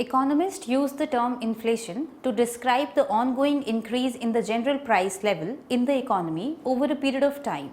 Economists use the term inflation to describe the ongoing increase in the general price level in the economy over a period of time.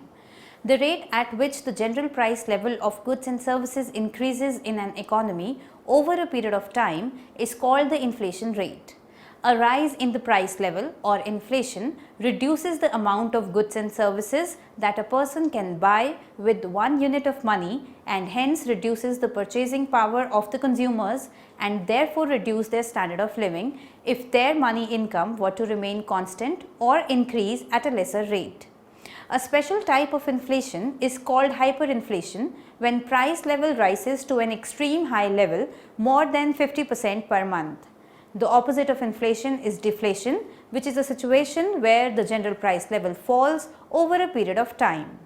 The rate at which the general price level of goods and services increases in an economy over a period of time is called the inflation rate. A rise in the price level or inflation reduces the amount of goods and services that a person can buy with 1 unit of money and hence reduces the purchasing power of the consumers and therefore reduce their standard of living if their money income were to remain constant or increase at a lesser rate. A special type of inflation is called hyperinflation when price level rises to an extreme high level more than 50% per month. The opposite of inflation is deflation, which is a situation where the general price level falls over a period of time.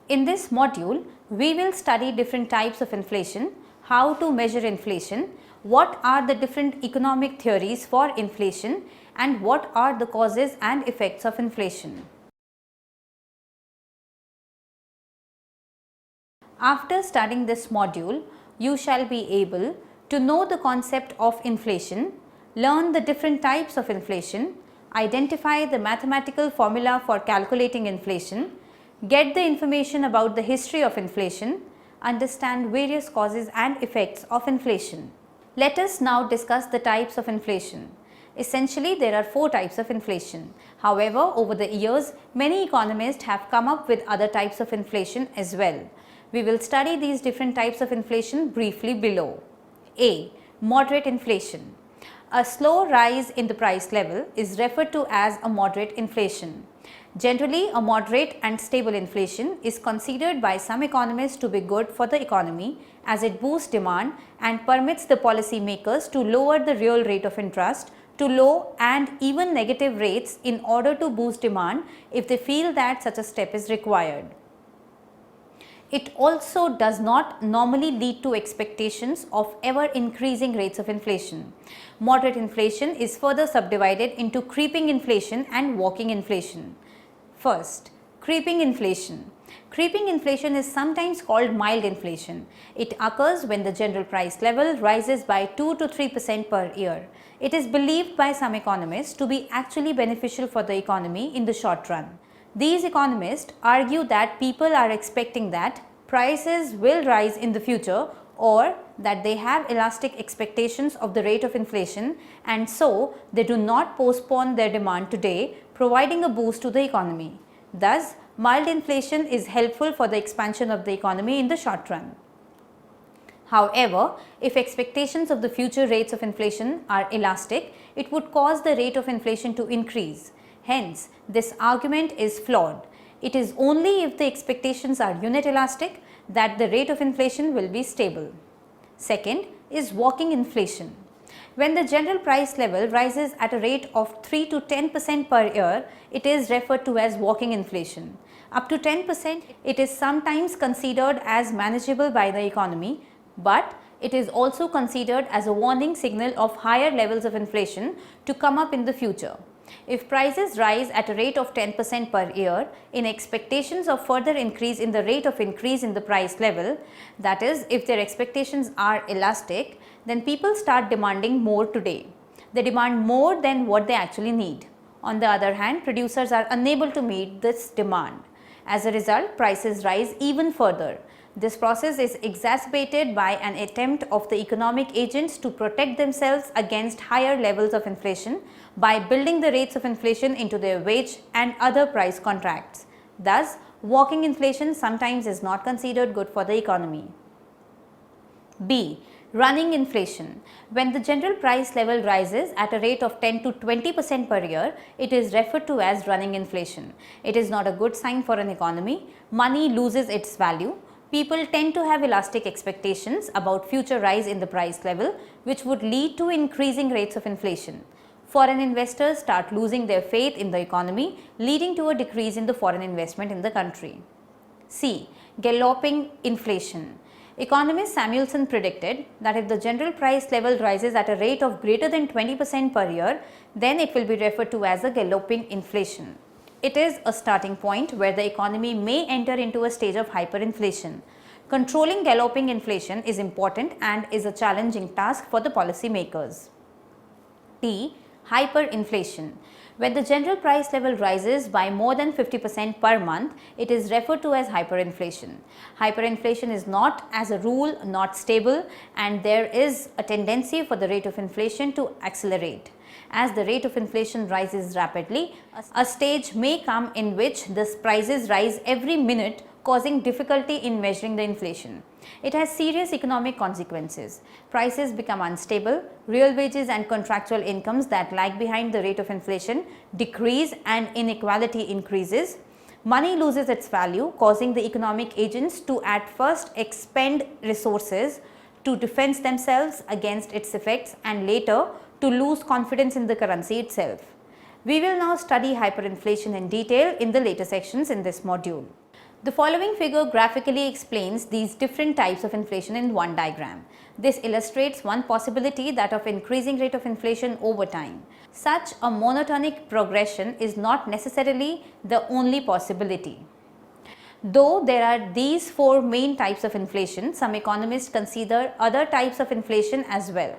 In this module, we will study different types of inflation, how to measure inflation, what are the different economic theories for inflation, and what are the causes and effects of inflation. After studying this module, you shall be able to know the concept of inflation, learn the different types of inflation, identify the mathematical formula for calculating inflation, get the information about the history of inflation, understand various causes and effects of inflation. Let us now discuss the types of inflation. Essentially, there are 4 types of inflation. However, over the years, many economists have come up with other types of inflation as well. We will study these different types of inflation briefly below. A. Moderate inflation. A slow rise in the price level is referred to as a moderate inflation. Generally, a moderate and stable inflation is considered by some economists to be good for the economy as it boosts demand and permits the policy makers to lower the real rate of interest to low and even negative rates in order to boost demand if they feel that such a step is required. It also does not normally lead to expectations of ever increasing rates of inflation. Moderate inflation is further subdivided into creeping inflation and walking inflation. First, creeping inflation. Creeping inflation is sometimes called mild inflation. It occurs when the general price level rises by 2 to 3% per year. It is believed by some economists to be actually beneficial for the economy in the short run. These economists argue that people are expecting that prices will rise in the future or that they have elastic expectations of the rate of inflation and so they do not postpone their demand today, providing a boost to the economy. Thus, mild inflation is helpful for the expansion of the economy in the short run. However, if expectations of the future rates of inflation are elastic, it would cause the rate of inflation to increase. Hence, this argument is flawed. It is only if the expectations are unit elastic that the rate of inflation will be stable. Second is walking inflation. When the general price level rises at a rate of 3 to 10% per year, it is referred to as walking inflation. Up to 10%, it is sometimes considered as manageable by the economy, but it is also considered as a warning signal of higher levels of inflation to come up in the future. If prices rise at a rate of 10% per year in expectations of further increase in the rate of increase in the price level, that is, if their expectations are elastic, then people start demanding more today. They demand more than what they actually need. On the other hand, producers are unable to meet this demand. As a result, prices rise even further. This process is exacerbated by an attempt of the economic agents to protect themselves against higher levels of inflation by building the rates of inflation into their wage and other price contracts. Thus, walking inflation sometimes is not considered good for the economy. B. Running inflation. When the general price level rises at a rate of 10 to 20% per year, it is referred to as running inflation. It is not a good sign for an economy. Money loses its value. People tend to have elastic expectations about future rise in the price level, which would lead to increasing rates of inflation. Foreign investors start losing their faith in the economy, leading to a decrease in the foreign investment in the country. C. Galloping inflation. Economist Samuelson predicted that if the general price level rises at a rate of greater than 20% per year, then it will be referred to as a galloping inflation. It is a starting point where the economy may enter into a stage of hyperinflation. Controlling galloping inflation is important and is a challenging task for the policymakers. T. Hyperinflation. When the general price level rises by more than 50% per month, it is referred to as hyperinflation. Hyperinflation is not, as a rule, not stable, and there is a tendency for the rate of inflation to accelerate. As the rate of inflation rises rapidly, a stage may come in which the prices rise every minute, causing difficulty in measuring the inflation. It has serious economic consequences. Prices become unstable, real wages and contractual incomes that lag behind the rate of inflation decrease and inequality increases. Money loses its value, causing the economic agents to at first expend resources to defend themselves against its effects and later to lose confidence in the currency itself. We will now study hyperinflation in detail in the later sections in this module. The following figure graphically explains these different types of inflation in one diagram. This illustrates one possibility, that of increasing rate of inflation over time. Such a monotonic progression is not necessarily the only possibility. Though there are these four main types of inflation, some economists consider other types of inflation as well.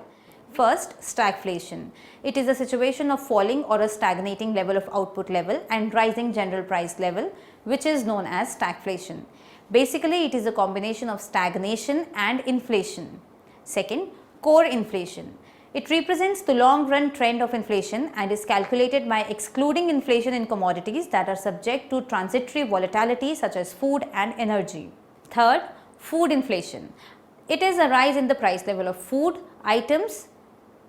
First, stagflation. It is a situation of falling or a stagnating level of output level and rising general price level, which is known as stagflation. Basically, it is a combination of stagnation and inflation. Second, core inflation. It represents the long run trend of inflation and is calculated by excluding inflation in commodities that are subject to transitory volatility such as food and energy. Third, food inflation. It is a rise in the price level of food items.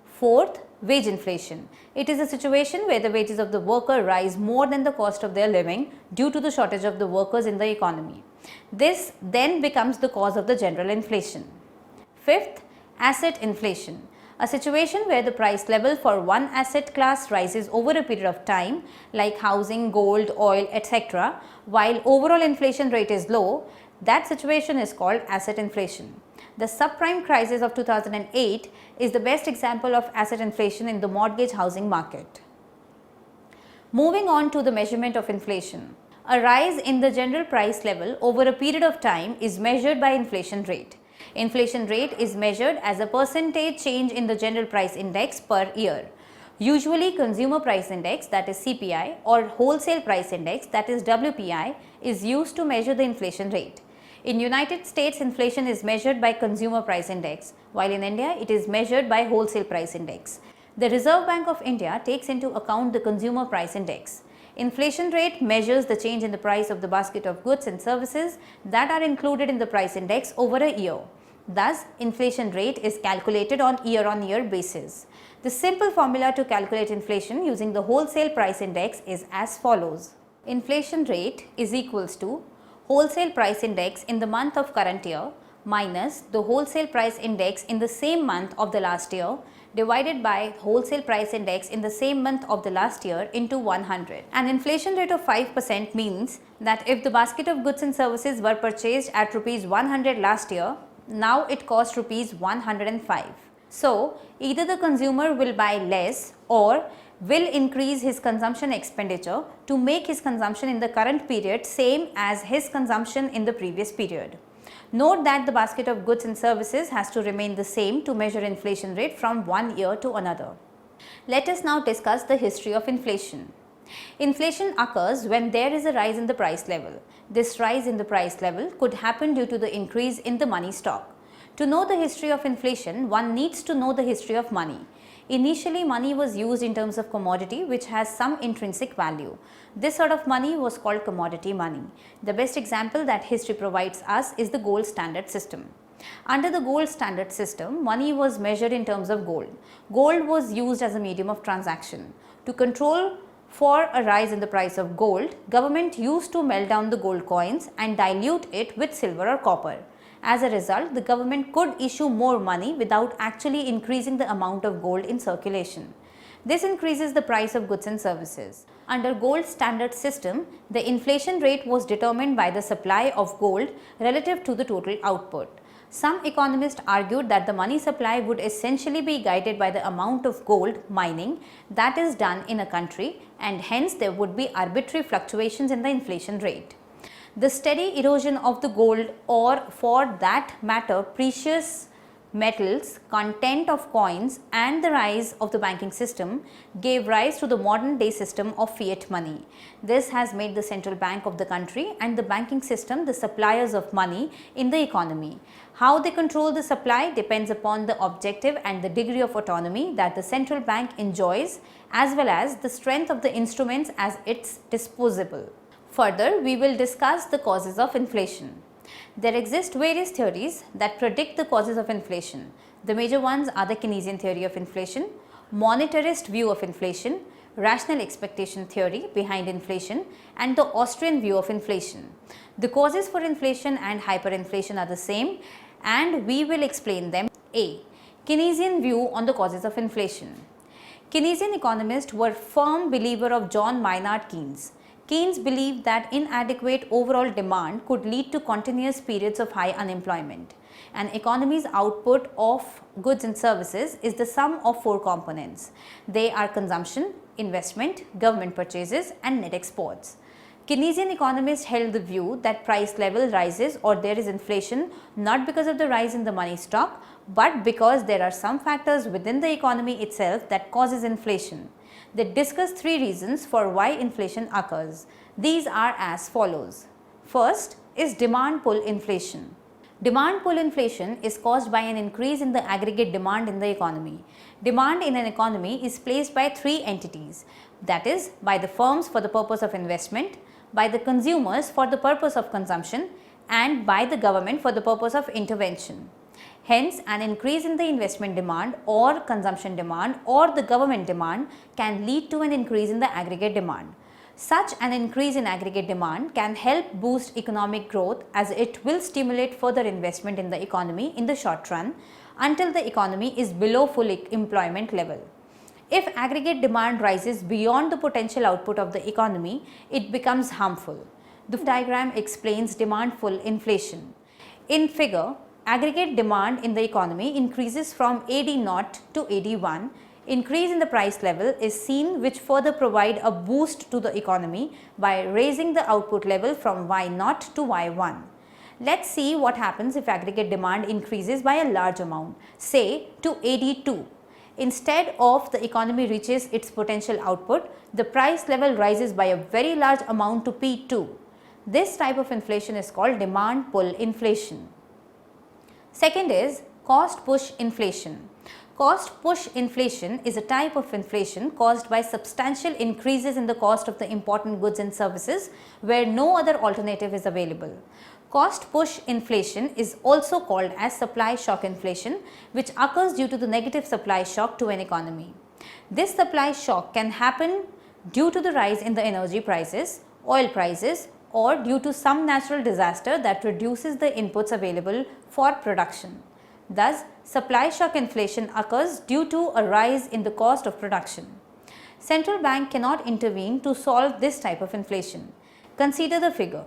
Fourth, wage inflation. It is a situation where the wages of the worker rise more than the cost of their living due to the shortage of the workers in the economy. This then becomes the cause of the general inflation. Fifth, asset inflation. A situation where the price level for one asset class rises over a period of time, like housing, gold, oil, etc., while overall inflation rate is low. That situation is called asset inflation. The subprime crisis of 2008 is the best example of asset inflation in the mortgage housing market. Moving on to the measurement of inflation. A rise in the general price level over a period of time is measured by inflation rate. Inflation rate is measured as a percentage change in the general price index per year. Usually, consumer price index, that is CPI, or wholesale price index, that is WPI, is used to measure the inflation rate. In United States, inflation is measured by consumer price index, while in India it is measured by wholesale price index. The Reserve Bank of India takes into account the consumer price index. Inflation rate measures the change in the price of the basket of goods and services that are included in the price index over a year. Thus, inflation rate is calculated on year-on-year basis. The simple formula to calculate inflation using the wholesale price index is as follows. Inflation rate is equals to wholesale price index in the month of current year minus the wholesale price index in the same month of the last year divided by wholesale price index in the same month of the last year into 100. An inflation rate of 5% means that if the basket of goods and services were purchased at rupees 100 last year, now it costs rupees 105. So, either the consumer will buy less or will increase his consumption expenditure to make his consumption in the current period same as his consumption in the previous period. Note that the basket of goods and services has to remain the same to measure inflation rate from one year to another. Let us now discuss the history of inflation. Inflation occurs when there is a rise in the price level. This rise in the price level could happen due to the increase in the money stock. To know the history of inflation, one needs to know the history of money. Initially, money was used in terms of commodity which has some intrinsic value. This sort of money was called commodity money. The best example that history provides us is the gold standard system. Under the gold standard system, money was measured in terms of gold. Gold was used as a medium of transaction. To control for a rise in the price of gold, government used to melt down the gold coins and dilute it with silver or copper. As a result, the government could issue more money without actually increasing the amount of gold in circulation. This increases the price of goods and services. Under gold standard system, the inflation rate was determined by the supply of gold relative to the total output. Some economists argued that the money supply would essentially be guided by the amount of gold mining that is done in a country, and hence there would be arbitrary fluctuations in the inflation rate. The steady erosion of the gold, or for that matter precious metals content of coins, and the rise of the banking system gave rise to the modern day system of fiat money. This has made the central bank of the country and the banking system the suppliers of money in the economy. How they control the supply depends upon the objective and the degree of autonomy that the central bank enjoys, as well as the strength of the instruments as its disposable. Further, we will discuss the causes of inflation. There exist various theories that predict the causes of inflation. The major ones are the Keynesian theory of inflation, monetarist view of inflation, rational expectation theory behind inflation, and the Austrian view of inflation. The causes for inflation and hyperinflation are the same, and we will explain them. A. Keynesian view on the causes of inflation. Keynesian economists were firm believer of John Maynard Keynes. Keynes believed that inadequate overall demand could lead to continuous periods of high unemployment. An economy's output of goods and services is the sum of four components. They are consumption, investment, government purchases, and net exports. Keynesian economists held the view that price level rises or there is inflation not because of the rise in the money stock, but because there are some factors within the economy itself that causes inflation. They discuss three reasons for why inflation occurs. These are as follows. First is demand pull inflation. Demand pull inflation is caused by an increase in the aggregate demand in the economy. Demand in an economy is placed by three entities, that is, by the firms for the purpose of investment, by the consumers for the purpose of consumption, and by the government for the purpose of intervention. Hence, an increase in the investment demand or consumption demand or the government demand can lead to an increase in the aggregate demand. Such an increase in aggregate demand can help boost economic growth, as it will stimulate further investment in the economy in the short run until the economy is below full employment level. If aggregate demand rises beyond the potential output of the economy, it becomes harmful. The diagram explains demand pull inflation. In figure, aggregate demand in the economy increases from AD0 to AD1. Increase in the price level is seen, which further provide a boost to the economy by raising the output level from Y0 to Y1. Let's see what happens if aggregate demand increases by a large amount, say to AD2. Instead of the economy reaches its potential output, the price level rises by a very large amount to P2. This type of inflation is called demand pull inflation. Second is cost push inflation. Cost push inflation is a type of inflation caused by substantial increases in the cost of the important goods and services where no other alternative is available. Cost push inflation is also called as supply shock inflation, which occurs due to the negative supply shock to an economy. This supply shock can happen due to the rise in the energy prices, oil prices, or due to some natural disaster that reduces the inputs available for production. Thus, supply shock inflation occurs due to a rise in the cost of production. Central bank cannot intervene to solve this type of inflation. Consider the figure.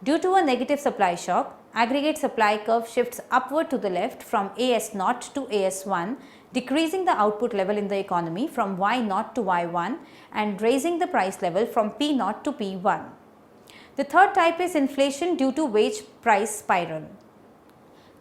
Due to a negative supply shock, aggregate supply curve shifts upward to the left from AS0 to AS1, decreasing the output level in the economy from Y0 to Y1 and raising the price level from P0 to P1. The third type is inflation due to wage price spiral.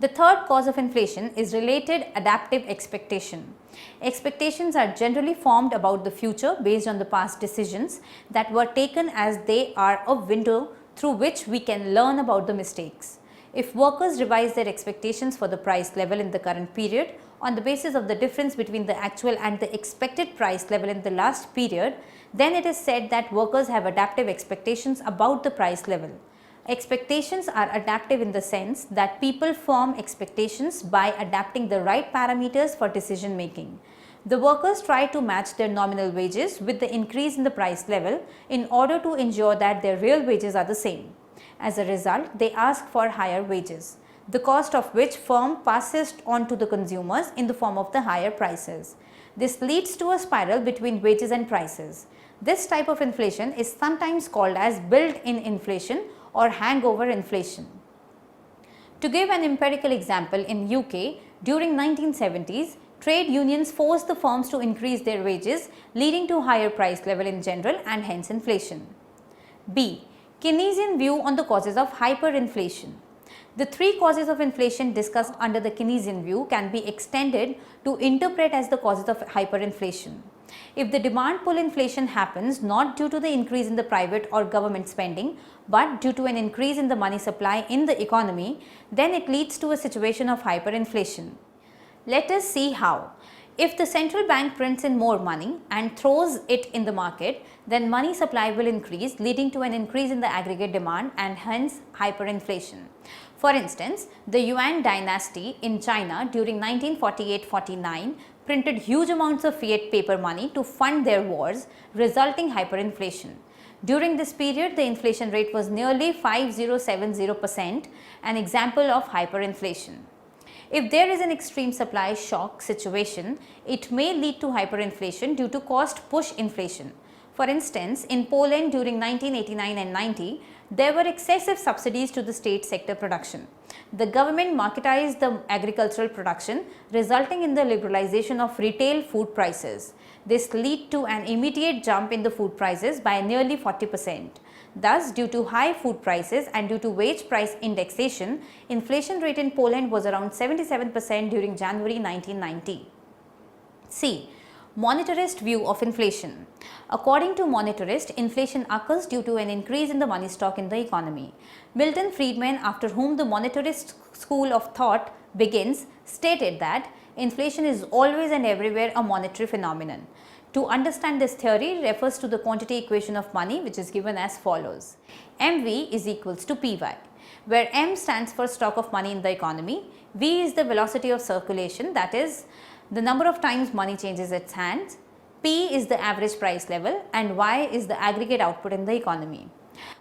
The third cause of inflation is related adaptive expectation. Expectations are generally formed about the future based on the past decisions that were taken, as they are a window through which we can learn about the mistakes. If workers revise their expectations for the price level in the current period on the basis of the difference between the actual and the expected price level in the last period, then it is said that workers have adaptive expectations about the price level. Expectations are adaptive in the sense that people form expectations by adapting the right parameters for decision making. The workers try to match their nominal wages with the increase in the price level in order to ensure that their real wages are the same. As a result, they ask for higher wages, the cost of which firm passes on to the consumers in the form of the higher prices. This leads to a spiral between wages and prices. This type of inflation is sometimes called as built-in inflation or hangover inflation. To give an empirical example, in UK during 1970s, trade unions forced the firms to increase their wages, leading to higher price level in general and hence inflation. B. Keynesian view on the causes of hyperinflation. The three causes of inflation discussed under the Keynesian view can be extended to interpret as the causes of hyperinflation. If the demand pull inflation happens not due to the increase in the private or government spending, but due to an increase in the money supply in the economy, then it leads to a situation of hyperinflation. Let us see how. If the central bank prints in more money and throws it in the market, then money supply will increase, leading to an increase in the aggregate demand and hence hyperinflation. For instance, the Yuan dynasty in China during 1948-49 printed huge amounts of fiat paper money to fund their wars, resulting hyperinflation. During this period, the inflation rate was nearly 5070%, an example of hyperinflation. If there is an extreme supply shock situation, it may lead to hyperinflation due to cost push inflation. For instance, in Poland during 1989 and 90, there were excessive subsidies to the state sector production. The government marketized the agricultural production, resulting in the liberalization of retail food prices. This led to an immediate jump in the food prices by nearly 40%. Thus, due to high food prices and due to wage price indexation, inflation rate in Poland was around 77% during January 1990. C. Monetarist view of inflation. According to monetarist, inflation occurs due to an increase in the money stock in the economy. Milton Friedman, after whom the monetarist school of thought begins, stated that inflation is always and everywhere a monetary phenomenon. To understand this theory refers to the quantity equation of money, which is given as follows. MV is equals to PY, where M stands for stock of money in the economy, V is the velocity of circulation, that is the number of times money changes its hands, P is the average price level, and Y is the aggregate output in the economy.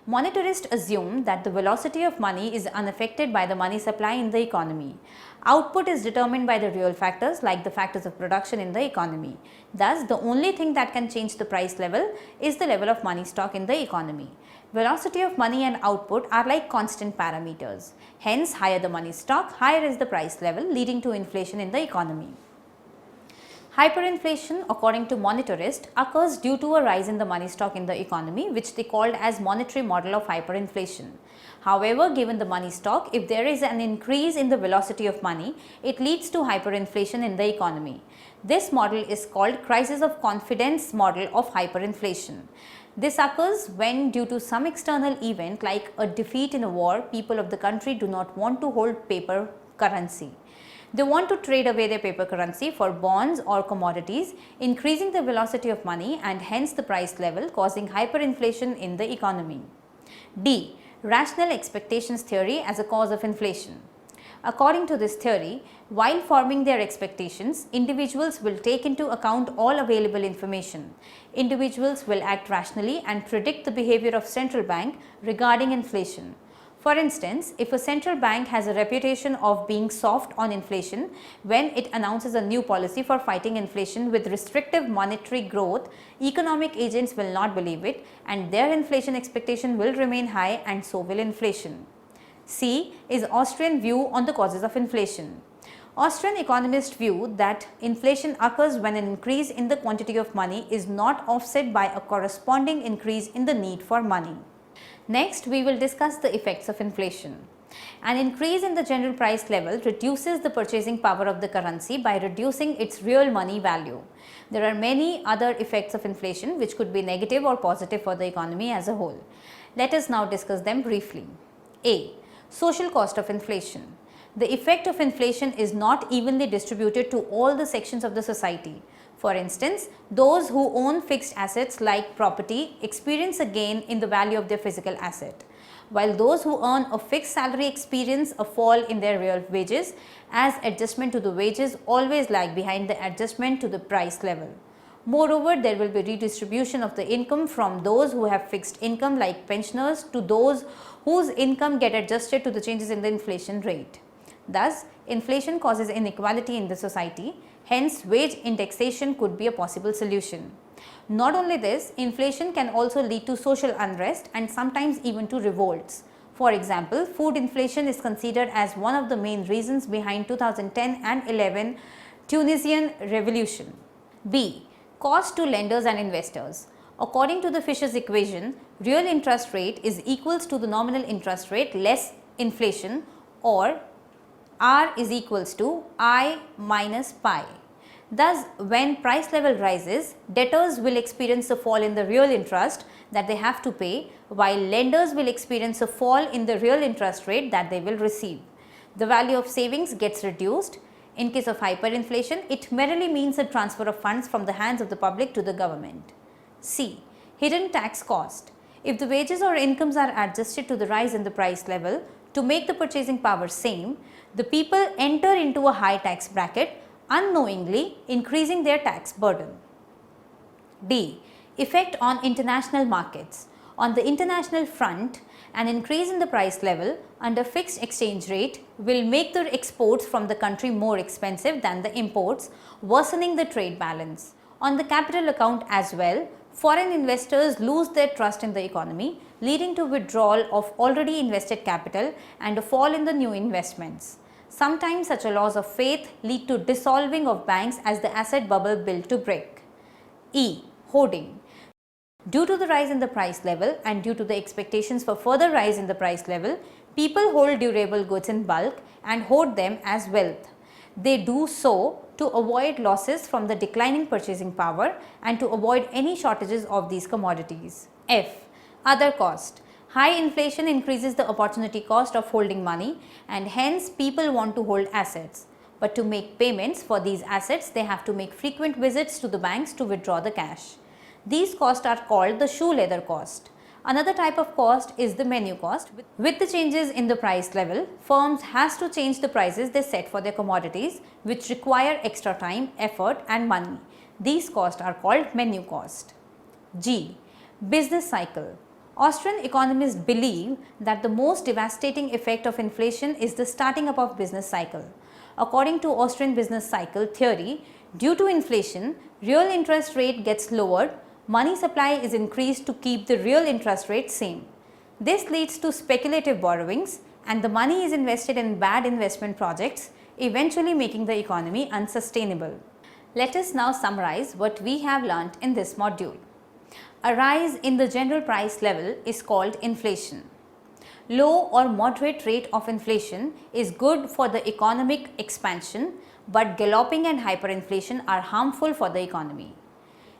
Monetarists assume that the velocity of money is unaffected by the money supply in the economy. Output is determined by the real factors like the factors of production in the economy. Thus, the only thing that can change the price level is the level of money stock in the economy. Velocity of money and output are like constant parameters. Hence, higher the money stock, higher is the price level, leading to inflation in the economy. Hyperinflation, according to monetarists, occurs due to a rise in the money stock in the economy, which they called as monetary model of hyperinflation. However, given the money stock, if there is an increase in the velocity of money, it leads to hyperinflation in the economy. This model is called crisis of confidence model of hyperinflation. This occurs when, due to some external event like a defeat in a war, people of the country do not want to hold paper currency. They want to trade away their paper currency for bonds or commodities, increasing the velocity of money and hence the price level, causing hyperinflation in the economy. D. Rational expectations theory as a cause of inflation. According to this theory, while forming their expectations, individuals will take into account all available information. Individuals will act rationally and predict the behavior of central bank regarding inflation. For instance, if a central bank has a reputation of being soft on inflation when it announces a new policy for fighting inflation with restrictive monetary growth, economic agents will not believe it and their inflation expectation will remain high and so will inflation. C is Austrian view on the causes of inflation. Austrian economists view that inflation occurs when an increase in the quantity of money is not offset by a corresponding increase in the need for money. Next, we will discuss the effects of inflation. An increase in the general price level reduces the purchasing power of the currency by reducing its real money value. There are many other effects of inflation which could be negative or positive for the economy as a whole. Let us now discuss them briefly. A. Social cost of inflation. The effect of inflation is not evenly distributed to all the sections of the society. For instance, those who own fixed assets like property experience a gain in the value of their physical asset, while those who earn a fixed salary experience a fall in their real wages, as adjustment to the wages always lag behind the adjustment to the price level. Moreover, there will be redistribution of the income from those who have fixed income like pensioners to those whose income get adjusted to the changes in the inflation rate. Thus, inflation causes inequality in the society. Hence, wage indexation could be a possible solution. Not only this, inflation can also lead to social unrest and sometimes even to revolts. For example, food inflation is considered as one of the main reasons behind 2010 and 11 Tunisian revolution. B. Cost to lenders and investors. According to the Fisher's equation, real interest rate is equals to the nominal interest rate less inflation, or R is equals to I minus pi. Thus, when price level rises, debtors will experience a fall in the real interest that they have to pay, while lenders will experience a fall in the real interest rate that they will receive. The value of savings gets reduced. In case of hyperinflation, it merely means a transfer of funds from the hands of the public to the government. C. Hidden tax cost. If the wages or incomes are adjusted to the rise in the price level to make the purchasing power same, the people enter into a high tax bracket, unknowingly increasing their tax burden. D. Effect on international markets. On the international front, an increase in the price level under fixed exchange rate will make the exports from the country more expensive than the imports, worsening the trade balance. On the capital account as well, foreign investors lose their trust in the economy, leading to withdrawal of already invested capital and a fall in the new investments. Sometimes such a loss of faith lead to dissolving of banks as the asset bubble built to break. E. Hoarding. Due to the rise in the price level and due to the expectations for further rise in the price level, people hold durable goods in bulk and hoard them as wealth. They do so to avoid losses from the declining purchasing power and to avoid any shortages of these commodities. F. Other cost. High inflation increases the opportunity cost of holding money, and hence people want to hold assets. But to make payments for these assets, they have to make frequent visits to the banks to withdraw the cash. These costs are called the shoe leather cost. Another type of cost is the menu cost. With the changes in the price level, firms has to change the prices they set for their commodities, which require extra time, effort and money. These costs are called menu cost. G. Business cycle. Austrian economists believe that the most devastating effect of inflation is the starting up of business cycle. According to Austrian business cycle theory, due to inflation, real interest rate gets lowered, money supply is increased to keep the real interest rate same. This leads to speculative borrowings and the money is invested in bad investment projects, eventually making the economy unsustainable. Let us now summarize what we have learnt in this module. A rise in the general price level is called inflation. Low or moderate rate of inflation is good for the economic expansion, but galloping and hyperinflation are harmful for the economy.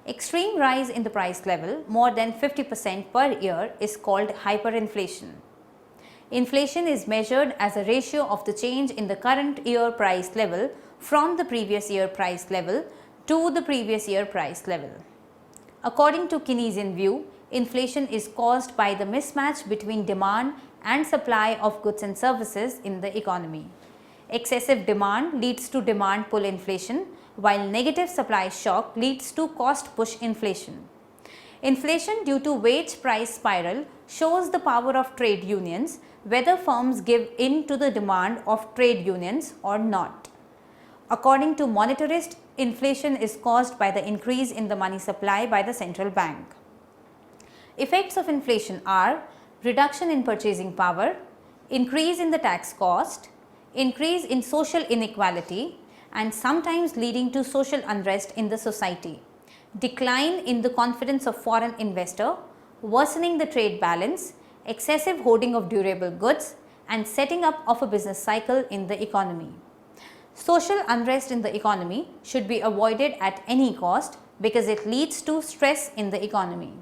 Extreme rise in the price level, more than 50% per year, is called hyperinflation. Inflation is measured as a ratio of the change in the current year price level from the previous year price level to the previous year price level. According to Keynesian View, inflation is caused by the mismatch between demand and supply of goods and services in the economy. Excessive demand leads to demand pull inflation, while negative supply shock leads to cost push inflation. Inflation due to wage price spiral shows the power of trade unions, whether firms give in to the demand of trade unions or not. According to monetarists, inflation is caused by the increase in the money supply by the central bank. Effects of inflation are reduction in purchasing power, increase in the tax cost, increase in social inequality, and sometimes leading to social unrest in the society, decline in the confidence of foreign investor, worsening the trade balance, excessive hoarding of durable goods, and setting up of a business cycle in the economy. Social unrest in the economy should be avoided at any cost because it leads to stress in the economy.